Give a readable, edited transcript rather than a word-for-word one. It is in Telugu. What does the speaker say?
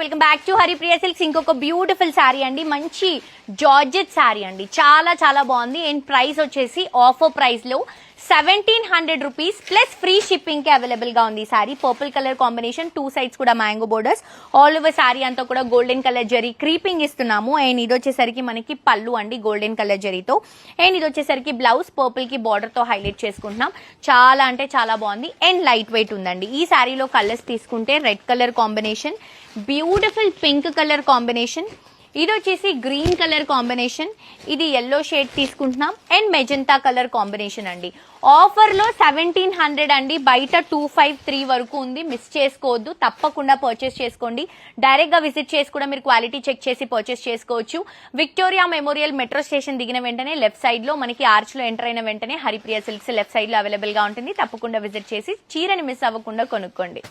Welcome back to Haripriya silks. ఇంకొక బ్యూటిఫుల్ శారీ అండి, మంచి జార్జెట్ శారీ అండి, చాలా చాలా బాగుంది. అండ్ ప్రైస్ వచ్చేసి ఆఫర్ ప్రైస్ లో 1700 రూపీస్ ప్లస్ ఫ్రీ షిప్పింగ్ కి అవైలబుల్ గా ఉంది. Sari purple colour combination, 2 sides కూడా mango borders, all over sari అంతా కూడా గోల్డెన్ కలర్ జరీ క్రీపింగ్ ఇస్తున్నాము. అండ్ ఇది వచ్చేసరికి మనకి పళ్ళు అండి గోల్డెన్ కలర్ జరీతో. అండ్ ఇది వచ్చేసరికి బ్లౌజ్ పర్పుల్ కి బార్డర్ తో హైలైట్ చేసుకుంటున్నాం. చాలా అంటే చాలా బాగుంది అండ్ లైట్ వెయిట్ ఉందండి. ఈ శారీలో కలర్స్ తీసుకుంటే red colour combination, beautiful pink colour combination, ఇది వచ్చేసి గ్రీన్ కలర్ కాంబినేషన్, ఇది ఎల్లో షేడ్ తీసుకుంటున్నాం అండ్ మెజంతా కలర్ కాంబినేషన్ అండి. ఆఫర్ లో 1700 అండి, బయట 253 వరకు ఉంది. మిస్ చేసుకోవద్దు, తప్పకుండా పర్చేస్ చేసుకోండి. డైరెక్ట్ గా విజిట్ చేసి కూడా మీరు క్వాలిటీ చెక్ చేసి పర్చేస్ చేసుకోవచ్చు. విక్టోరియా మెమోరియల్ మెట్రో స్టేషన్ దిగిన వెంటనే లెఫ్ట్ సైడ్ లో మనకి ఆర్చ్ లో ఎంటర్ అయిన వెంటనే హరిప్రియ సిల్క్స్ లెఫ్ట్ సైడ్ లో అవైలబుల్ గా ఉంటుంది. తప్పకుండా విజిట్ చేసి చీరని మిస్ అవ్వకుండా కొనుక్కోండి.